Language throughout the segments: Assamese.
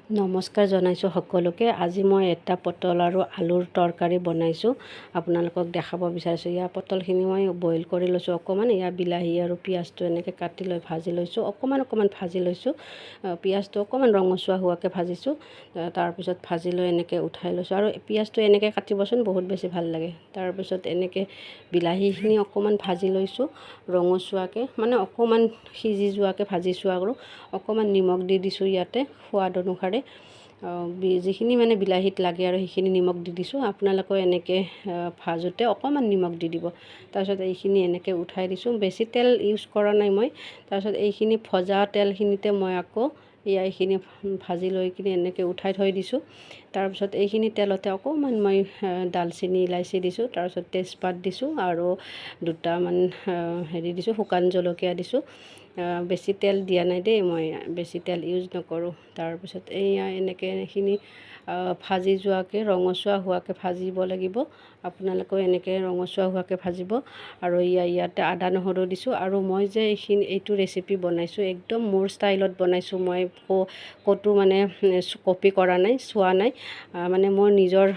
নমস্কাৰ জনাইছোঁ সকলোকে। আজি মই এটা পটল আৰু আলুৰ তৰকাৰী বনাইছোঁ, আপোনালোকক দেখাব বিচাৰিছোঁ। ইয়াৰ পটলখিনি মই বইল কৰি লৈছোঁ অকণমান, ইয়াৰ বিলাহী আৰু পিঁয়াজটো এনেকৈ কাটি লৈ ভাজি লৈছোঁ, অকণমান ভাজি লৈছোঁ। পিঁয়াজটো অকণমান ৰঙচুৱা হোৱাকৈ ভাজিছোঁ, তাৰপিছত ভাজি লৈ এনেকৈ উঠাই লৈছোঁ। আৰু পিঁয়াজটো এনেকৈ কাটিবচোন, বহুত বেছি ভাল লাগে। তাৰপিছত এনেকৈ বিলাহীখিনি অকণমান ভাজি লৈছোঁ ৰঙচুৱাকৈ, মানে অকণমান সিজি যোৱাকৈ ভাজিছোঁ। আৰু অকণমান নিমখ দি দিছোঁ ইয়াতে সোৱাদ অনুসাৰে। যিখিনি মানে বিলাহীত লাগে আৰু সেইখিনি নিমখ দি দিছোঁ। আপোনালোকেও এনেকৈ ভাজোঁতে অকণমান নিমখ দি দিব। তাৰপিছত এইখিনি এনেকৈ উঠাই দিছোঁ, বেছি তেল ইউজ কৰা নাই মই। তাৰপিছত এইখিনি ভজা তেলখিনিতে মই আকৌ এইখিনি ভাজি লৈ কিনে এনেকৈ উঠাই থৈ দিছোঁ। তাৰপিছত এইখিনি তেলতে অকণমান মই দালচেনি ইলাচি দিছোঁ, তাৰপিছত তেজপাত দিছোঁ আৰু দুটামান দিছোঁ, শুকান জলকীয়া দিছোঁ। বেছি তেল দিয়া নাই দেই, মই বেছি তেল ইউজ নকৰোঁ। তাৰপিছত এনেকৈ এইখিনি ভাজি যোৱাকৈ ৰঙচুৱা হোৱাকৈ ভাজিব লাগিব। আপোনালোকেও এনেকৈ ৰঙচুৱা হোৱাকৈ ভাজিব। আৰু ইয়াতে আদা নহৰু দিছোঁ। আৰু মই যে এইটো ৰেচিপি বনাইছোঁ একদম মোৰ ষ্টাইলত বনাইছোঁ। মই ক'তো মানে কপি কৰা নাই, চোৱা নাই, মানে মোৰ নিজৰ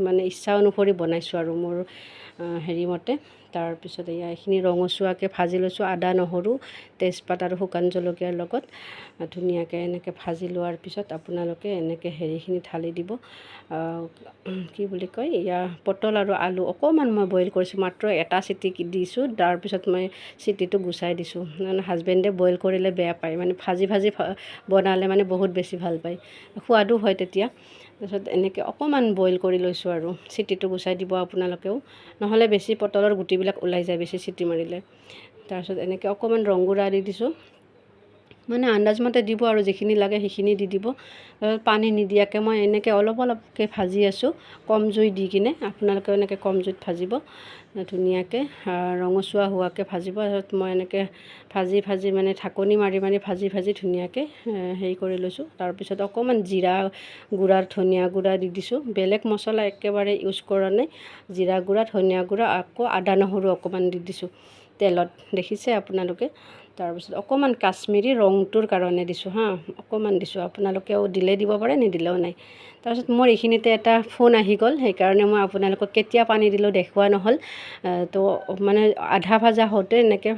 মানে ইচ্ছা অনুসৰি বনাইছোঁ আৰু মোৰ মতে। তাৰপিছত এইখিনি ৰঙচুৱাকৈ ভাজি লৈছোঁ, আদা নহৰু তেজপাত আৰু শুকান জলকীয়াৰ লগত ধুনীয়াকৈ এনেকৈ ভাজি লোৱাৰ পিছত আপোনালোকে এনেকৈ হেৰিখিনি ঢালি দিব। কি বুলি কয়, পটল আৰু আলু অকণমান মই বইল কৰিছোঁ, মাত্ৰ এটা চিটি দিছোঁ। তাৰপিছত মই চিটিটো গুচাই দিছোঁ। মানে হাজবেণ্ডে বইল কৰিলে বেয়া পায়, মানে ভাজি বনালে মানে বহুত বেছি ভাল পায়, সোৱাদো হয় তেতিয়া। তাৰপিছত এনেকৈ অকণমান বইল কৰি লৈছোঁ আৰু চিটিটো গুচাই দিব আপোনালোকেও, নহ'লে বেছি পটলৰ গুটিবিলাক ওলাই যায় বেছি চিটি মাৰিলে। তাৰপিছত এনেকৈ অকণমান ৰংগুড়া দি দিছোঁ, মানে আন্দাজমতে দিব আৰু যিখিনি লাগে সেইখিনি দি দিব। পানী নিদিয়াকৈ মই এনেকৈ অলপকৈ ভাজি আছোঁ, কম জুই দি কিনে। আপোনালোকেও এনেকৈ কম জুইত ভাজিব, ধুনীয়াকৈ ৰঙচুৱা হোৱাকৈ ভাজিব। তাৰপিছত মই এনেকৈ ভাজি মানে ঢাকনি মাৰি ভাজি ধুনীয়াকৈ হেৰি কৰি লৈছোঁ। তাৰপিছত অকণমান জিৰা গুড়া ধনিয়া গুড়া দি দিছোঁ, বেলেগ মছলা একেবাৰে ইউজ কৰা নাই। জিৰা গুড়া ধনিয়া গুড়া আকৌ আদা নহৰু অকণমান দি দিছোঁ তেলত, দেখিছে আপোনালোকে। তাৰপিছত অকণমান কাশ্মীৰী ৰংটোৰ কাৰণে দিছোঁ অকণমান দিছোঁ। আপোনালোকেও দিলে দিব পাৰে, নিদিলেও নাই। তাৰপিছত মোৰ এইখিনিতে এটা ফোন আহি গ'ল, সেইকাৰণে মই আপোনালোকক কেতিয়া পানী দিলোঁ দেখুওৱা নহ'ল। তো মানে আধা ভাজা হওঁতে এনেকৈ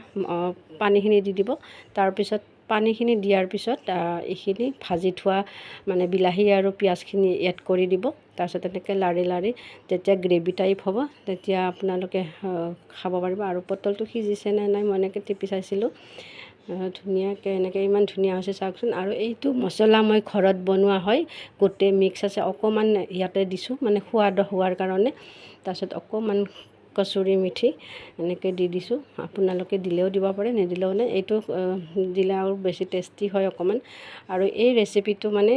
পানীখিনি দি দিব। তাৰপিছত পানীখিনি দিয়াৰ পিছত এইখিনি ভাজি থোৱা মানে বিলাহী আৰু পিঁয়াজখিনি এড কৰি দিব। তাৰপিছত এনেকৈ লাৰি যেতিয়া গ্ৰেভি টাইপ হ'ব তেতিয়া আপোনালোকে খাব পাৰিব। আৰু পটলটো সিজিছে নে নাই মই এনেকৈ টিপি চাইছিলোঁ, ধুনীয়াকৈ এনেকৈ ইমান ধুনীয়া হৈছে চাওকচোন। আৰু এইটো মছলা মই ঘৰত বনোৱা হয়, গোটেই মিক্স আছে, অকণমান ইয়াতে দিছোঁ মানে সোৱাদ হোৱাৰ কাৰণে। তাৰপিছত অকণমান কচুৰি মেথি এনেকৈ দি দিছোঁ। আপোনালোকে দিলেও দিব পাৰে, নিদিলেও নাই। এইটো দিলে আৰু বেছি টেষ্টি হয় অকণমান। আৰু এই ৰেচিপিটো মানে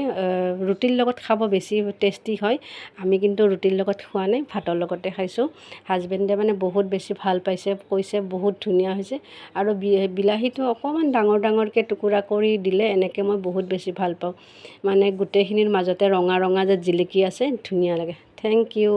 ৰুটিৰ লগত খাব বেছি টেষ্টি হয়। আমি কিন্তু ৰুটিৰ লগত খোৱা নাই, ভাতৰ লগতে খাইছোঁ। হাজবেণ্ডে মানে বহুত বেছি ভাল পাইছে, কৈছে বহুত ধুনীয়া হৈছে। আৰু বিলাহীটো অকণমান ডাঙৰকৈ টুকুৰা কৰি দিলে এনেকৈ মই বহুত বেছি ভাল পাওঁ, মানে গোটেইখিনিৰ মাজতে ৰঙা যে জিলিকি আছে, ধুনীয়া লাগে। Thank U.